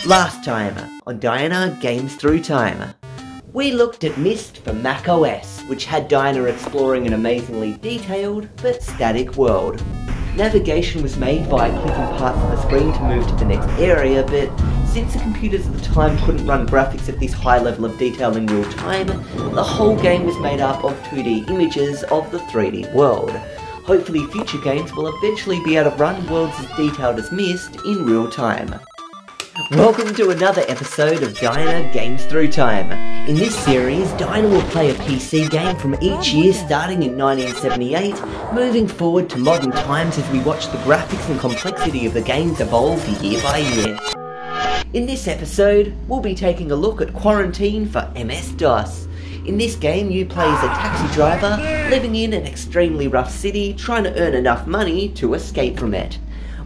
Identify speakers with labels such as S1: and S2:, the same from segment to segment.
S1: Last time on Diana Games Through Time, we looked at Myst for Mac OS, which had Diana exploring an amazingly detailed but static world. Navigation was made by clicking parts of the screen to move to the next area, but since the computers at the time couldn't run graphics at this high level of detail in real time, the whole game was made up of 2D images of the 3D world. Hopefully future games will eventually be able to run worlds as detailed as Myst in real time. Welcome to another episode of Diana Games Through Time. In this series, Diana will play a PC game from each year starting in 1978, moving forward to modern times as we watch the graphics and complexity of the games evolve year by year. In this episode, we'll be taking a look at Quarantine for MS-DOS. In this game, you play as a taxi driver living in an extremely rough city trying to earn enough money to escape from it.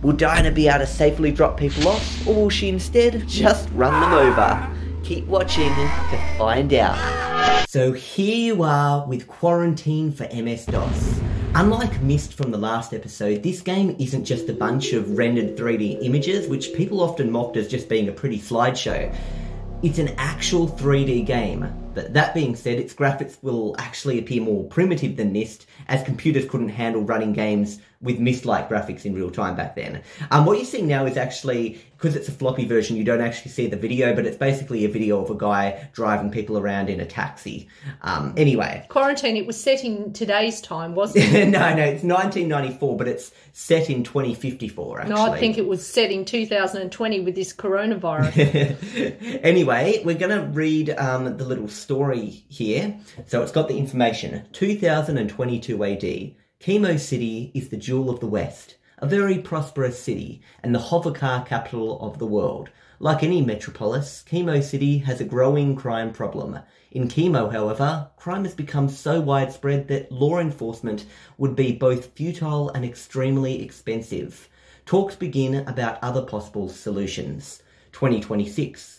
S1: Will Diana be able to safely drop people off, or will she instead just run them over? Keep watching to find out. So here you are with Quarantine for MS-DOS. Unlike Myst from the last episode, this game isn't just a bunch of rendered 3D images, which people often mocked as just being a pretty slideshow. It's an actual 3D game. But that being said, its graphics will actually appear more primitive than Myst, as computers couldn't handle running games with Myst-like graphics in real time back then. What you're seeing now is actually, because it's a floppy version, you don't actually see the video, but it's basically a video of a guy driving people around in a taxi. Anyway.
S2: Quarantine, it was set in today's time, wasn't it?
S1: No, it's 1994, but it's set in 2054, actually.
S2: No, I think it was set in 2020 with this coronavirus.
S1: Anyway, we're going to read the little story here. So it's got the information. 2022 AD. Kemo City is the jewel of the West, a very prosperous city, and the hovercar capital of the world. Like any metropolis, Kemo City has a growing crime problem. In Kemo, however, crime has become so widespread that law enforcement would be both futile and extremely expensive. Talks begin about other possible solutions. 2026.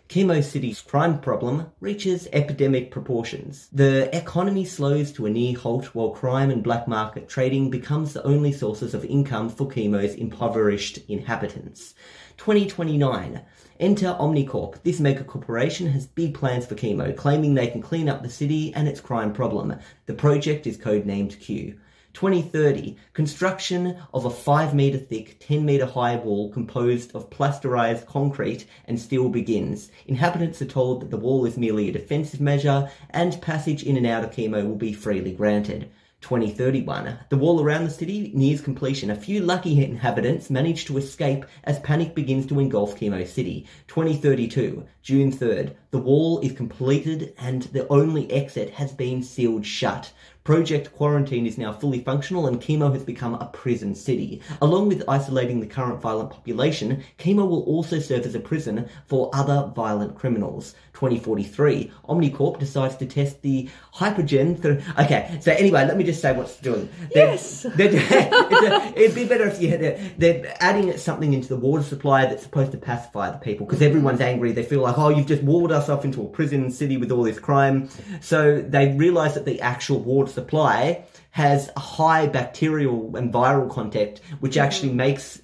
S1: Kemo City's crime problem reaches epidemic proportions. The economy slows to a near halt while crime and black market trading becomes the only sources of income for Kemo's impoverished inhabitants. 2029. Enter Omnicorp. This mega corporation has big plans for Kemo, claiming they can clean up the city and its crime problem. The project is codenamed Q. 2030, construction of a 5-metre thick, 10-metre high wall composed of plasterised concrete and steel begins. Inhabitants are told that the wall is merely a defensive measure and passage in and out of Kemo will be freely granted. 2031, the wall around the city nears completion. A few lucky inhabitants manage to escape as panic begins to engulf Kemo City. 2032, June 3rd, the wall is completed and the only exit has been sealed shut. Project Quarantine is now fully functional and Kemo has become a prison city. Along with isolating the current violent population, Kemo will also serve as a prison for other violent criminals. 2043, Omnicorp decides to test the hypergen... Okay, so anyway, let me just say what's doing.
S2: Yes!
S1: It'd be better if they're adding something into the water supply that's supposed to pacify the people, because everyone's angry. They feel like, oh, you've just walled us off into a prison city with all this crime. So they realise that the actual water supply has a high bacterial and viral content, which actually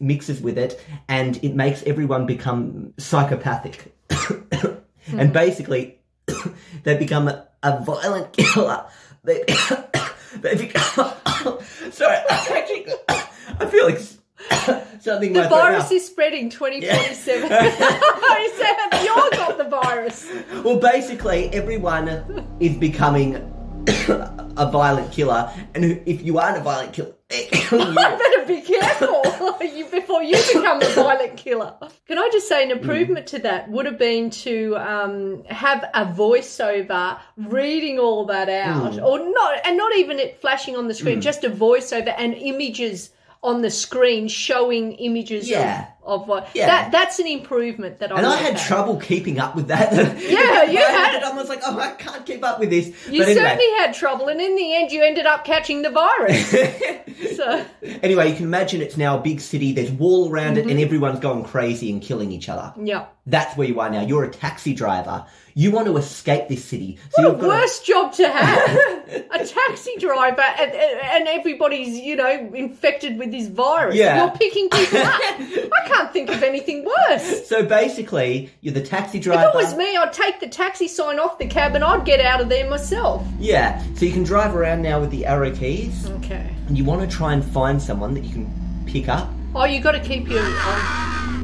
S1: mixes with it, and it makes everyone become psychopathic. And basically, they become a violent killer. They become... Sorry, I feel like something...
S2: The virus is spreading 2047. Yeah. Have you all got the virus?
S1: Well, basically, everyone is becoming a violent killer, and if you aren't a violent killer, they're killing you.
S2: I better be careful before you become a violent killer. Can I just say an improvement to that would have been to have a voiceover reading all that out, or not even it flashing on the screen, just a voiceover and images on the screen showing images of what. Yeah. That's an improvement that I
S1: And I had trouble keeping up with that.
S2: Yeah, you had.
S1: I was like, oh, I can't keep up with this.
S2: You certainly had trouble, and in the end you ended up catching the virus. So
S1: anyway, you can imagine it's now a big city, there's wall around it, and everyone's going crazy and killing each other.
S2: Yeah.
S1: That's where you are now. You're a taxi driver. You want to escape this city. So
S2: what a worse job to have. A taxi driver and everybody's, infected with this virus.
S1: Yeah.
S2: You're picking people up. I can't think of anything worse.
S1: So basically, you're the taxi driver.
S2: If it was me, I'd take the taxi sign off the cab and I'd get out of there myself.
S1: Yeah, so you can drive around now with the arrow keys.
S2: Okay.
S1: And you want to try and find someone that you can pick up.
S2: Oh, you got to keep your...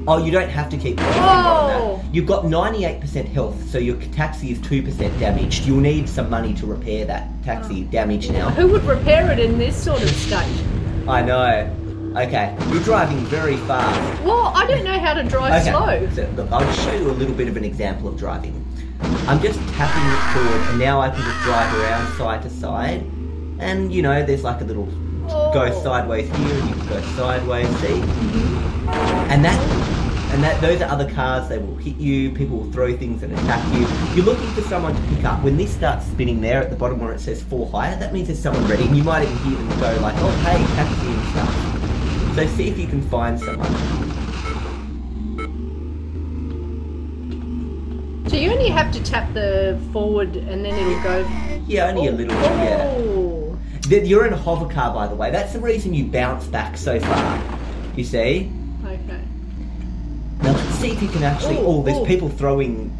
S1: Oh, you don't have to keep your
S2: Oh!
S1: You've got 98% health, so your taxi is 2% damaged. You'll need some money to repair that taxi damage now.
S2: Who would repair it in this sort of state?
S1: I know. Okay, you're driving very fast.
S2: Well, I don't know how to drive slow.
S1: So, look, I'll just show you a little bit of an example of driving. I'm just tapping it forward, and now I can just drive around side to side. And, you know, there's like a little go sideways here, and you can go sideways, see? And those are other cars. They will hit you. People will throw things and attack you. You're looking for someone to pick up. When this starts spinning there at the bottom where it says 4 higher, that means there's someone ready. And you might even hear them go like, oh, hey, taxi and stuff. So see if you can find someone.
S2: So you only have to tap the forward and then it'll go...
S1: Yeah, only a little bit, yeah. You're in a hover car, by the way. That's the reason you bounce back so far. You see?
S2: Okay.
S1: Now let's see if you can actually... there's people throwing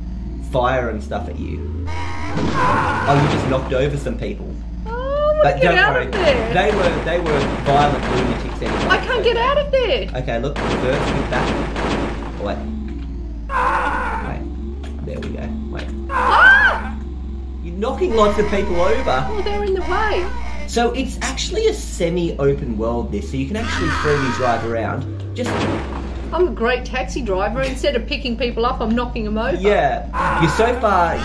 S1: fire and stuff at you. Oh, you just knocked over some people.
S2: Oh, but get out of there.
S1: They were violent lunatics anyway.
S2: I can't get out of there.
S1: Okay, look, reverse, get back. Oh, wait. Wait. There we go. Wait.
S2: Ah!
S1: You're knocking lots of people over.
S2: Oh, they're in the way.
S1: So it's actually a semi-open world, this, so you can actually freely drive around.
S2: I'm a great taxi driver. Instead of picking people up, I'm knocking them over.
S1: Yeah. So far,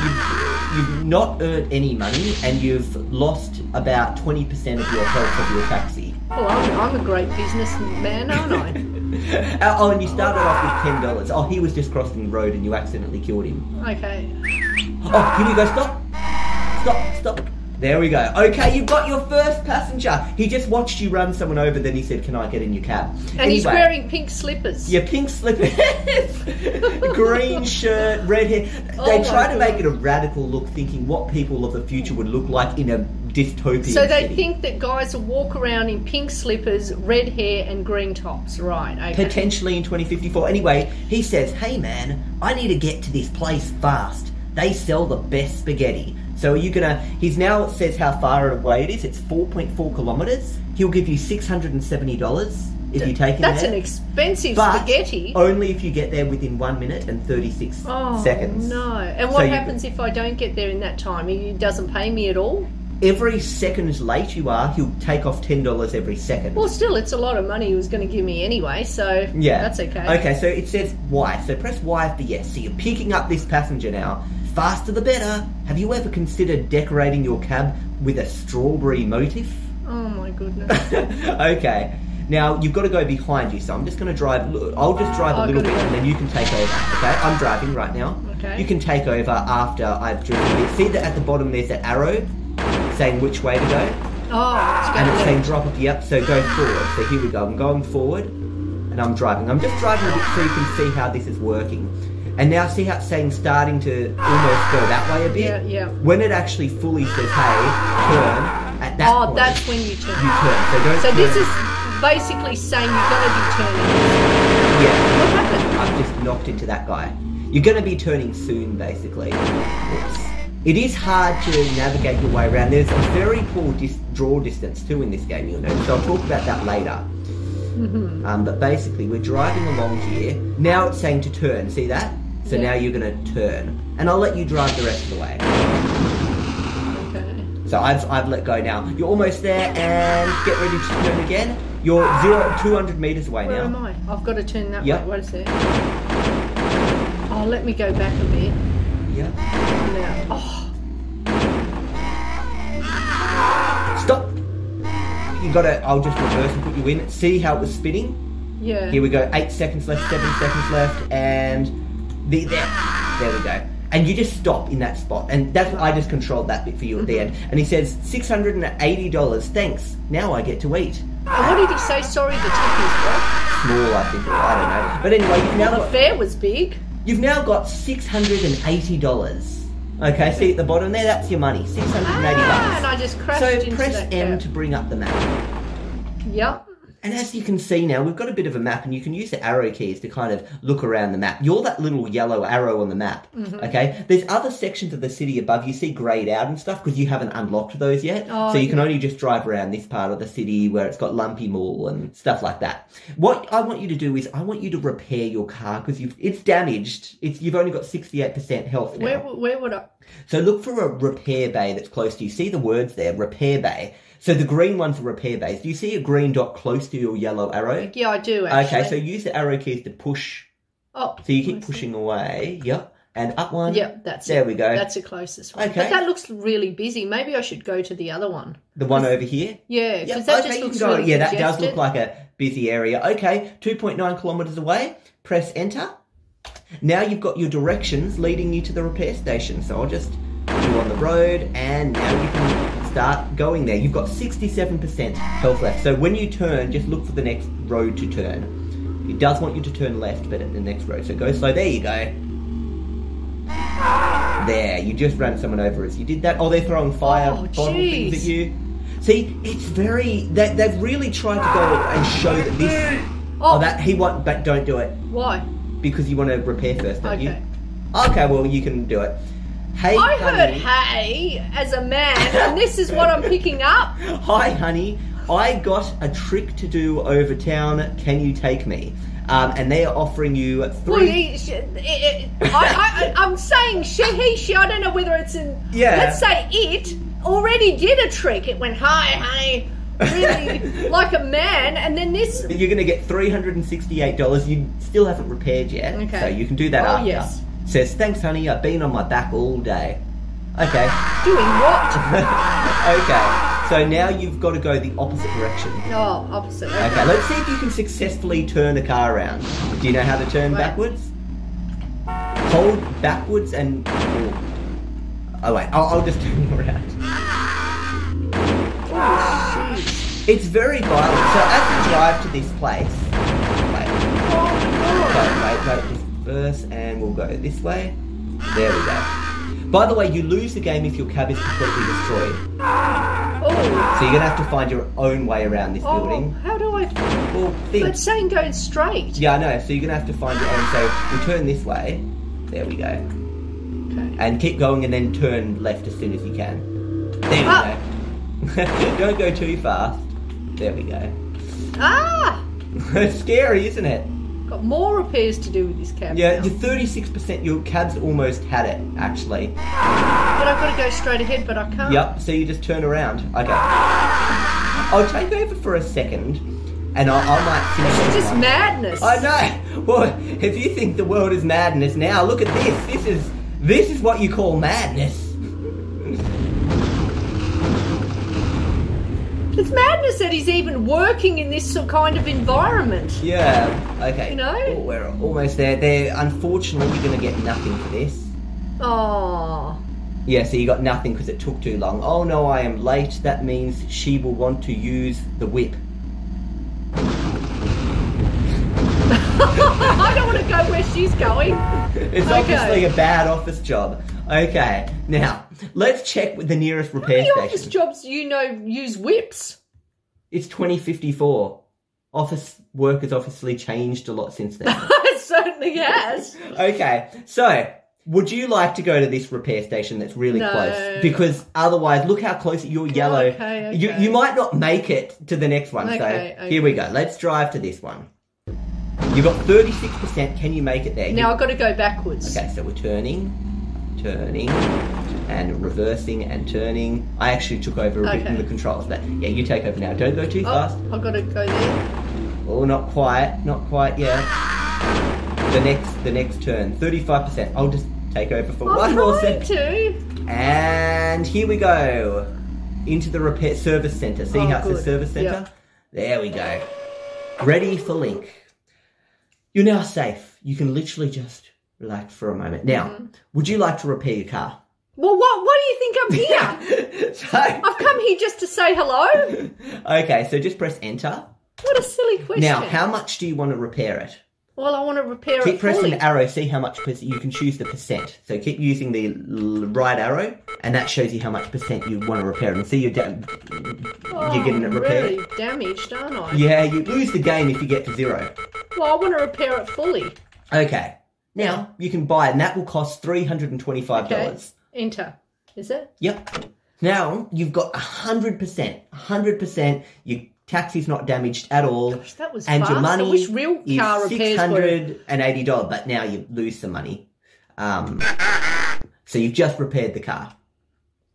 S1: you've not earned any money, and you've lost about 20% of your health of your taxi.
S2: Well, I'm a great businessman, aren't I?
S1: And you started off with $10. Oh, he was just crossing the road and you accidentally killed him.
S2: Okay.
S1: Oh, here we go. Stop. There we go. Okay, you've got your first passenger. He just watched you run someone over, then he said, can I get in your cab?
S2: And he's wearing pink slippers.
S1: Yeah, pink slippers. Green shirt, red hair. They try to make it a radical look, thinking what people of the future would look like in a dystopian
S2: So they
S1: city.
S2: think that guys will walk around in pink slippers, red hair and green tops. Right, okay.
S1: Potentially in 2054. Anyway, he says, hey man, I need to get to this place fast. They sell the best spaghetti. So are you gonna... He's now says how far away it is. It's 4.4 kilometres. He'll give you $670 if you take him
S2: That's
S1: there.
S2: an expensive
S1: But
S2: spaghetti.
S1: only if you get there within 1 minute and 36 seconds.
S2: No. And what happens if I don't get there in that time? He doesn't pay me at all?
S1: Every second late you are, he'll take off $10 every second.
S2: Well, still, it's a lot of money he was going to give me anyway, so
S1: yeah,
S2: that's okay.
S1: Okay, so it says Y. So press Y for yes. So you're picking up this passenger now. Faster the better. Have you ever considered decorating your cab with a strawberry motif?
S2: Oh my goodness.
S1: Okay. Now, you've got to go behind you, so I'm just going to drive... I'll just drive a little bit and then you can take over, okay? I'm driving right now.
S2: Okay.
S1: You can take over after I've driven. See that at the bottom there's that arrow saying which way to go?
S2: Oh, it's going
S1: and it's
S2: to
S1: saying drop off, yep, so go forward. So here we go, I'm going forward and I'm driving. I'm just driving a bit so you can see how this is working. And now see how it's saying starting to almost go that way a bit?
S2: Yeah, yeah.
S1: When it actually fully says, hey, turn, at that point...
S2: Oh, that's when you turn.
S1: You turn, so don't
S2: So
S1: turn.
S2: this is basically saying you're going to be turning.
S1: Yeah.
S2: What happened?
S1: I've just knocked into that guy. You're going to be turning soon, basically. Oops. It is hard to navigate your way around. There's a very poor draw distance too in this game, you'll notice. So I'll talk about that later. But basically, we're driving along here. Now it's saying to turn. See that? So now you're going to turn. And I'll let you drive the rest of the way.
S2: Okay.
S1: So I've let go now. You're almost there and get ready to turn again. You're 200 metres away
S2: Where
S1: now.
S2: am I? I've got to turn that
S1: Yep.
S2: way. What is it? Oh, let me go back a bit.
S1: Yeah.
S2: Now. Oh.
S1: Stop! You gotta, I'll just reverse and put you in. See how it was spinning?
S2: Yeah.
S1: Here we go, 8 seconds left, 7 seconds left, and there we go. And you just stop in that spot. And that's I just controlled that bit for you at the end. And he says, $680, thanks. Now I get to eat.
S2: And what did he say? Sorry, the tip is what?
S1: Small, I think, or I don't know. But anyway,
S2: The fare was big.
S1: You've now got $680. Okay, see at the bottom there, that's your money, $680.
S2: And I just crashed into
S1: So press
S2: that
S1: M
S2: cab.
S1: to bring up the map.
S2: Yep.
S1: And as you can see now, we've got a bit of a map, and you can use the arrow keys to kind of look around the map. You're that little yellow arrow on the map, okay? There's other sections of the city above you see greyed out and stuff because you haven't unlocked those yet.
S2: Oh,
S1: so you can only just drive around this part of the city where it's got Lumpy Mall and stuff like that. What I want you to do is I want you to repair your car because it's damaged. You've only got 68% health now.
S2: Where would I...
S1: So look for a repair bay that's close to you. See the words there, repair bay. So the green one's a repair base. Do you see a green dot close to your yellow arrow?
S2: Yeah, I do, actually.
S1: Okay, so use the arrow keys to push.
S2: Oh.
S1: So you keep pushing away. Yep. And up one.
S2: Yep, that's
S1: there
S2: it.
S1: We go.
S2: That's the closest one.
S1: Okay.
S2: But that looks really busy. Maybe I should go to the other one.
S1: The one over here?
S2: Yeah, because that just looks really
S1: Yeah,
S2: congested.
S1: that does look like a busy area. Okay, 2.9 kilometres away. Press enter. Now you've got your directions leading you to the repair station. So I'll just put you on the road, and now you can start going there. You've got 67% health left. So when you turn, just look for the next road to turn. It does want you to turn left, but at the next road. So go slow. There you go. There, you just ran someone over as you did that. Oh, they're throwing fire bottle things at you. See, it's very... They've really tried to go and show that this... that he won't... But don't do it.
S2: Why?
S1: Because you want to repair first, don't you?
S2: Okay.
S1: Okay, well, you can do it. Hey,
S2: I
S1: honey.
S2: heard hey as a man, and this is what I'm picking up.
S1: Hi, honey. I got a trick to do over town. Can you take me? And they are offering you 3...
S2: Well, I'm saying she. I don't know whether it's in...
S1: Yeah.
S2: Let's say it already did a trick. It went, hi, honey. Really like a man, and then this...
S1: You're going to get $368. You still haven't repaired yet.
S2: Okay.
S1: So you can do that after.
S2: Oh, yes.
S1: Says, thanks, honey. I've been on my back all day. Okay.
S2: Doing what?
S1: Okay. So now you've got to go the opposite direction.
S2: Oh, opposite.
S1: Okay, let's see if you can successfully turn a car around. Do you know how to turn backwards? Hold backwards and... Oh, wait. I'll just turn you around.
S2: Oh, jeez.
S1: It's very violent. So as you drive to this place... Wait. Wait. Just first, and we'll go this way. There we go. By the way, you lose the game if your cab is completely destroyed.
S2: Oh.
S1: So you're going to have to find your own way around this building.
S2: How do I...
S1: Well, think.
S2: It's saying go straight.
S1: Yeah, I know. So you're going to have to find your own. So we'll turn this way. There we go.
S2: Okay.
S1: And keep going and then turn left as soon as you can. There we go. Don't go too fast. There we go.
S2: Ah!
S1: It's scary, isn't it?
S2: Got more repairs to do with this cab.
S1: Yeah,
S2: now.
S1: you're 36%. Your cab's almost had it, actually.
S2: But I've got to go straight ahead, but I can't.
S1: Yep, so you just turn around. Okay. I'll take over for a second, and I might finish
S2: It's
S1: this
S2: just
S1: one.
S2: madness.
S1: I know. Well, if you think the world is madness now, look at this. This is what you call madness.
S2: It's madness that he's even working in this kind of environment.
S1: Yeah. Okay.
S2: You know?
S1: Oh, we're almost there. They're unfortunately going to get nothing for this.
S2: Oh.
S1: Yeah, so you got nothing because it took too long. Oh no, I am late. That means she will want to use the whip.
S2: I don't want to go where she's going.
S1: It's obviously a bad office job. Okay, now let's check with the nearest repair
S2: How many
S1: station.
S2: office jobs do you know use whips?
S1: It's 2054. Office work has obviously changed a lot since then.
S2: It certainly has.
S1: Okay, so would you like to go to this repair station that's really close? Because otherwise, look how close you're yellow.
S2: Okay.
S1: You might not make it to the next one.
S2: Okay.
S1: Here we go. Let's drive to this one. You've got 36%. Can you make it there?
S2: Now I've got to go backwards.
S1: Okay, so we're turning, and reversing and turning. I actually took over a bit in the controls, but yeah, you take over now. Don't go too fast.
S2: I've got to go there.
S1: Oh, not quite yet. The next turn, 35%. I'll just take over for one more second. And here we go. Into the repair service centre. See how it says service centre?
S2: Yep.
S1: There we go. Ready for link. You're now safe. You can literally just relax for a moment. Now, would you like to repair your car?
S2: Well, what do you think I'm here? I've come here just to say hello.
S1: Okay, so just press enter.
S2: What a silly question.
S1: Now, how much do you want to repair it?
S2: Well, I want to repair
S1: Keep
S2: it
S1: pressing
S2: fully.
S1: the arrow, see how much you can choose the percent. So keep using the right arrow, and that shows you how much percent you want to repair it. And see you're getting it repaired.
S2: Really damaged, aren't I?
S1: Yeah, you lose the game if you get to 0.
S2: Well, I want to repair it fully.
S1: Okay. Now, you can buy it, and that will cost $325.
S2: Okay. Enter. Is it?
S1: Yep. Now, you've got 100%. 100%. Your taxi's not damaged at all.
S2: Gosh, that was
S1: and
S2: fast.
S1: your money
S2: I wish real car
S1: is
S2: repairs were...
S1: $680, but now you lose some money. So you've just repaired the car.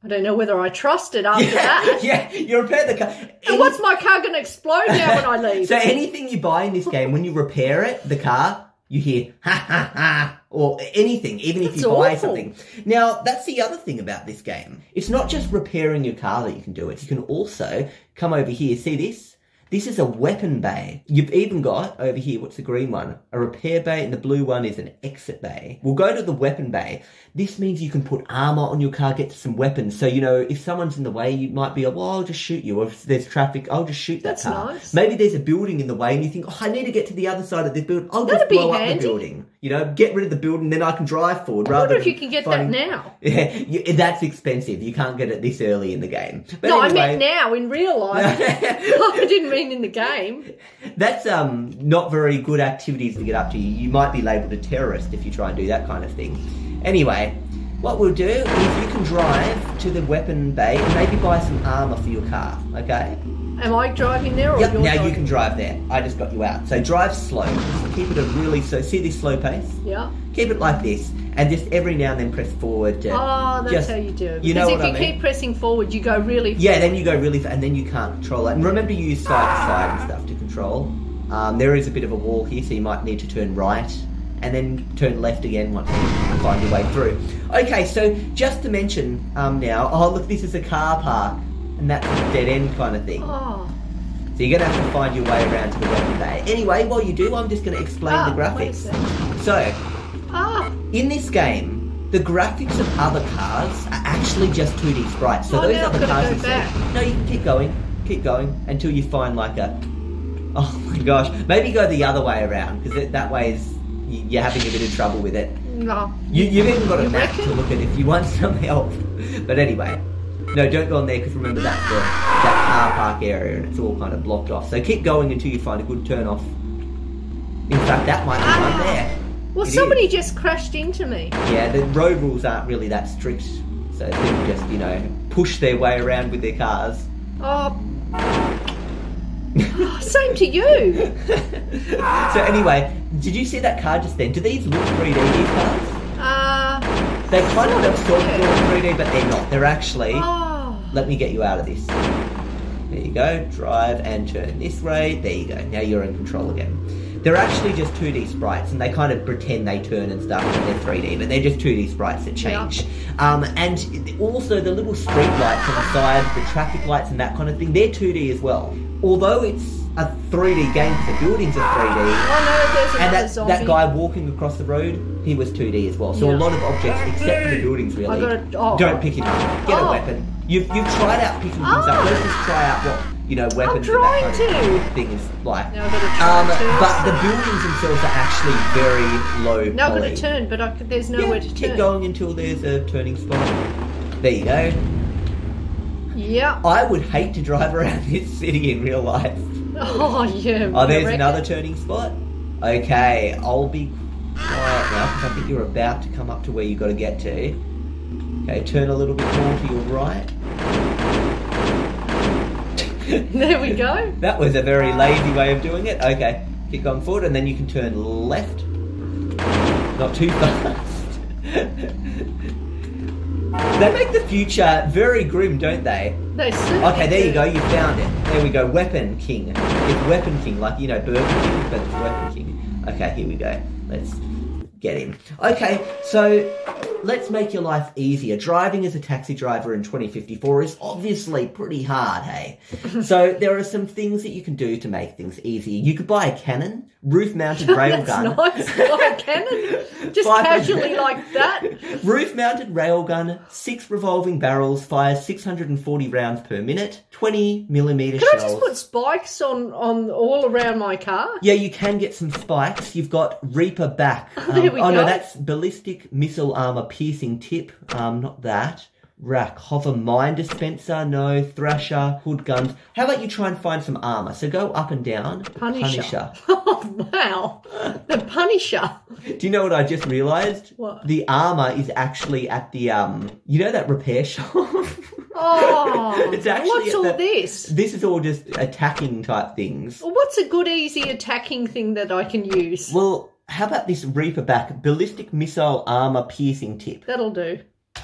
S2: I don't know whether I trust it after that.
S1: Yeah, you repaired the car.
S2: And what's my car going to explode now when I leave?
S1: So anything you buy in this game, when you repair it, the car, you hear ha ha ha, or anything, even if you buy something. Now, that's the other thing about this game. It's not just repairing your car that you can do it. You can also come over here. See this? This is a weapon bay. You've even got, over here, what's the green one? A repair bay, and the blue one is an exit bay. We'll go to the weapon bay. This means you can put armor on your car, get some weapons. So, you know, if someone's in the way, you might be like, well, I'll just shoot you. Or if there's traffic, I'll just shoot that car.
S2: Nice.
S1: Maybe there's a building in the way, and you think, oh, I need to get to the other side of this building. I'll just blow up the building. You know, get rid of the building, then I can drive forward.
S2: I wonder if you can get that now.
S1: Yeah, that's expensive. You can't get it this early in the game. But
S2: no,
S1: anyway,
S2: I meant now, in real life. I didn't mean in the game.
S1: That's not very good activities to get up to. You might be labelled a terrorist if you try and do that kind of thing. Anyway, what we'll do is you can drive to the weapon bay and maybe buy some armour for your car, okay?
S2: Am I driving there or
S1: yep,
S2: you're
S1: now you can drive there. I just got you out. So drive slow. Just keep it a really slow. See this slow pace?
S2: Yeah.
S1: Keep it like this. And just every now and then press forward.
S2: Oh, that's how you do it.
S1: You know what I mean?
S2: Because if you keep pressing forward, you go really fast.
S1: Yeah, then you go really fast, and then you can't control it. And remember to use side to side and stuff to control. There is a bit of a wall here, so you might need to turn right and then turn left again once you find your way through. Okay, so just to mention now, oh look, this is a car park, and that's a dead end kind of thing.
S2: Oh.
S1: So you're going to have to find your way around to the weapon bay. Anyway, while you do, I'm just going to explain the graphics. So, in this game, the graphics of other cars are actually just 2D sprites. So those other cars you see. No, you can keep going until you find like a... Oh my gosh, maybe go the other way around, because that way is you're having a bit of trouble with it.
S2: No.
S1: You've even got a map to look at if you want some help. But anyway, no, don't go on there, because remember that's that car park area, and it's all kind of blocked off. So keep going until you find a good turn off. In fact, that might be one there.
S2: Well, somebody just crashed into me.
S1: Yeah, the road rules aren't really that strict, so people just, you know, push their way around with their cars.
S2: Oh, same to you.
S1: So anyway, did you see that car just then? Do these look 3D, these cars? They kind of look sort of 3D, but they're not. They're actually... Let me get you out of this. There you go. Drive and turn this way. There you go. Now you're in control again. They're actually just 2D sprites, and they kind of pretend they turn and stuff, and they're 3D, but they're just 2D sprites that change. Yeah. And also the little street lights on the sides, the traffic lights and that kind of thing, they're 2D as well. Although it's a 3D game, because the buildings are 3D.
S2: Oh no, there's another zombie.
S1: That guy walking across the road, he was 2D as well. So a lot of objects, except for the buildings really, don't pick it up. Get a weapon. You've tried out picking things up. Let's just try out what, you know, weapons and that kind of thing is like.
S2: Now I've got to turn.
S1: But the buildings themselves are actually very low
S2: Now I've
S1: poly.
S2: got to turn, but there's nowhere to turn.
S1: Keep going until there's a turning spot. There you go.
S2: Yeah.
S1: I would hate to drive around this city in real life.
S2: Oh, yeah.
S1: Oh, there's another turning spot. Okay, I'll be quiet now, because I think you're about to come up to where you've got to get to. Okay, turn a little bit more to your right.
S2: There we go.
S1: That was a very lazy way of doing it. Okay, keep going forward, and then you can turn left. Not too fast. They make the future very grim, don't they?
S2: They certainly
S1: Okay, there you go, you found it. There we go, Weapon King. It's Weapon King, like, you know, Burger King, but it's Weapon King. Okay, here we go. Let's get him. Okay, so let's make your life easier. Driving as a taxi driver in 2054 is obviously pretty hard, hey? So there are some things that you can do to make things easier. You could buy a cannon, roof-mounted railgun.
S2: That's nice. Buy a cannon. Just casually like that.
S1: Roof-mounted railgun, 6 revolving barrels, fires 640 rounds per minute, 20mm shells.
S2: Can I just put spikes on all around my car?
S1: Yeah, you can get some spikes. You've got Reaper back.
S2: There we go.
S1: No, that's ballistic missile armor piercing tip. Not that. Rack, hover mine dispenser, no. Thrasher, hood guns. How about you try and find some armor? So go up and down.
S2: Punisher. Oh, wow. The Punisher.
S1: Do you know what I just realised?
S2: What?
S1: The armor is actually at the, you know that repair shop?
S2: Oh,
S1: It's actually
S2: what's
S1: at
S2: all
S1: the-
S2: this?
S1: This is all just attacking type things.
S2: Well, what's a good, easy attacking thing that I can use?
S1: Well, how about this Reaper back? Ballistic missile armor piercing tip.
S2: That'll do.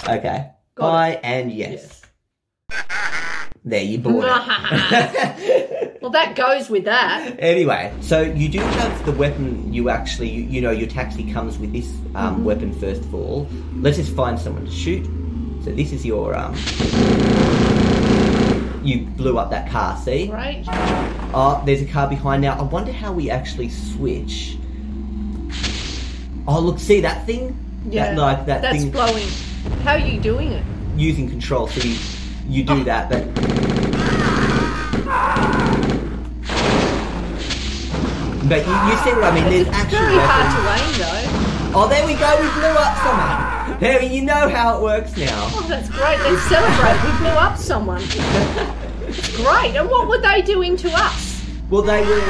S1: Okay.
S2: Got
S1: Buy and yes. There, you bought it.
S2: Well, that goes with that.
S1: Anyway, so you do have the weapon. You actually, you know, your taxi comes with this weapon first of all. Let's just find someone to shoot. So this is your you blew up that car. See?
S2: Right.
S1: Oh, there's a car behind now. I wonder how we actually switch. Oh, look, see that thing?
S2: Yeah. That's
S1: thing
S2: blowing. How are you doing it?
S1: using control. So you do that, but. But you see what I mean? There's
S2: It's
S1: actual
S2: very
S1: weapons.
S2: hard to aim, though.
S1: Oh, there we go. We blew up someone. There, you know how it works now.
S2: Oh, that's great. Let's celebrate. We blew up someone. It's great. And what were they doing to us?
S1: Well, they were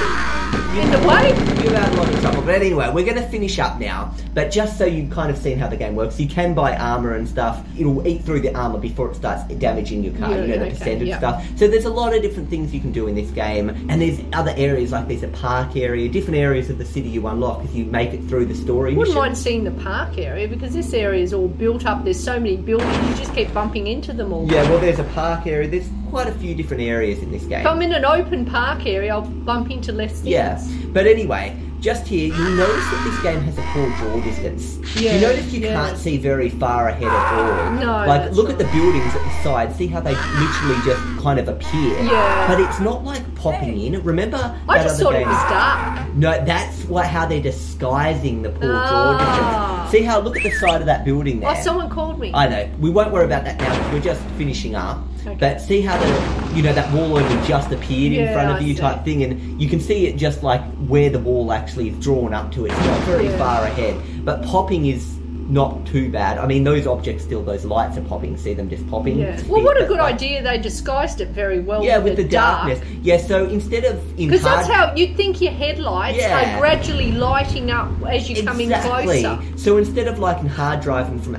S2: In the way?
S1: You had a lot of trouble. But anyway, we're going to finish up now. But just so you've kind of seen how the game works, you can buy armour and stuff. It'll eat through the armour before it starts damaging your car.
S2: Yeah,
S1: you know, the
S2: okay,
S1: percentage
S2: yeah.
S1: stuff. So there's a lot of different things you can do in this game. And there's other areas, like there's a park area, different areas of the city you unlock if you make it through the story
S2: I wouldn't
S1: mission.
S2: mind seeing the park area because this area is all built up. There's so many buildings, you just keep bumping into them all.
S1: Yeah, well, there's a park area. There's quite a few different areas in this game.
S2: If I'm in an open park area, I'll bump into less things.
S1: Yeah, but anyway, just here, you'll notice that this game has a poor draw distance.
S2: Yeah,
S1: You notice you
S2: yeah.
S1: can't see very far ahead at all.
S2: No,
S1: Like,
S2: that's
S1: look at the buildings at the side. See how they literally just kind of appear.
S2: Yeah.
S1: But it's not like popping in. Remember
S2: I
S1: that
S2: just
S1: other
S2: thought it
S1: game?
S2: was dark.
S1: No, that's how they're disguising the poor draw
S2: Ah.
S1: distance. See how, look at the side of that building there.
S2: Oh, someone called me.
S1: I know. We won't worry about that now because we're just finishing up.
S2: Okay.
S1: But see how that wall only just appeared in
S2: Yeah,
S1: front of
S2: I
S1: you
S2: see.
S1: type thing, and you can see it just like where the wall actually is drawn up to. It's not very
S2: Yeah.
S1: far ahead. But popping is not too bad. I mean, those objects still, those lights are popping. See them just popping.
S2: Yeah. Well, what a
S1: But,
S2: good
S1: like,
S2: idea. They disguised it very well
S1: Yeah,
S2: with the
S1: darkness. Yeah, so instead of in
S2: Because
S1: hard...
S2: that's how you'd think your headlights
S1: Yeah.
S2: are gradually lighting up as you come in closer.
S1: So instead of like in hard driving from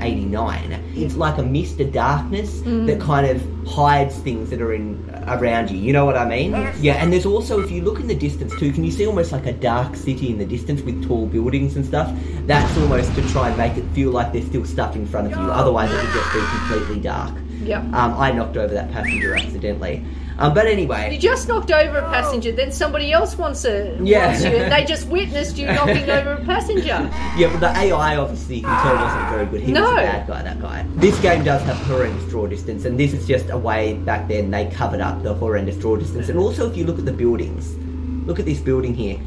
S1: 1889, it's like a mist of darkness that kind of hides things that are around you. You know what I mean? Yeah, and there's also, if you look in the distance too, can you see almost like a dark city in the distance with tall buildings and stuff? That's almost to try and make it feel like there's still stuff in front of you. Otherwise, it would just be completely dark.
S2: Yep.
S1: I knocked over that passenger accidentally. But anyway.
S2: You just knocked over a passenger, then somebody else wants you, and they just witnessed you knocking over a passenger.
S1: Yeah, but the AI obviously you can tell wasn't very good. He was a bad guy, that guy. This game does have horrendous draw distance, and this is just a way back then they covered up the horrendous draw distance. And also if you look at the buildings, look at this building here.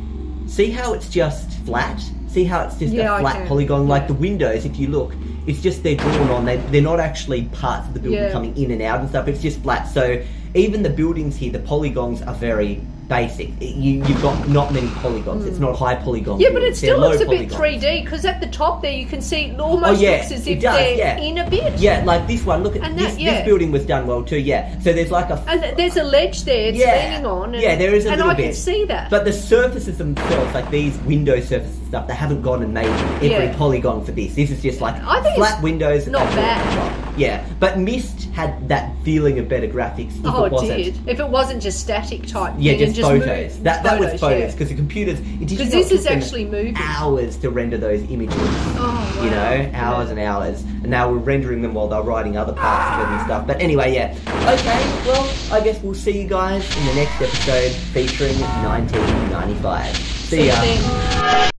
S1: See how it's just flat? See how it's just a flat polygon? Like the windows, if you look, it's just they're drawn on. They're not actually parts of the building coming in and out and stuff. It's just flat. So even the buildings here, the polygons are very basic. You've got not many polygons. It's not high polygon.
S2: Yeah, but it still looks a bit
S1: polygons.
S2: 3D because at the top there you can see it almost looks as if they're in a bit.
S1: Yeah, like this one. Look at this building was done well too. Yeah, so there's like a
S2: and there's a ledge there it's leaning on. And,
S1: there is a little bit.
S2: And I can see that.
S1: But the surfaces themselves, like these window surfaces and stuff, they haven't gone and made every polygon for this. This is just like
S2: I think
S1: flat windows.
S2: not bad.
S1: Yeah, but Myst had that feeling of better graphics. If it wasn't.
S2: Did. If it wasn't just static type.
S1: Yeah,
S2: thing
S1: just
S2: and
S1: photos.
S2: move.
S1: That was photos because the computers.
S2: Because this is actually moving.
S1: Hours to render those images.
S2: Oh, wow.
S1: You know, hours and hours. And now we're rendering them while they're writing other parts of it and stuff. But anyway, yeah. Okay, well, I guess we'll see you guys in the next episode featuring 1995. See ya.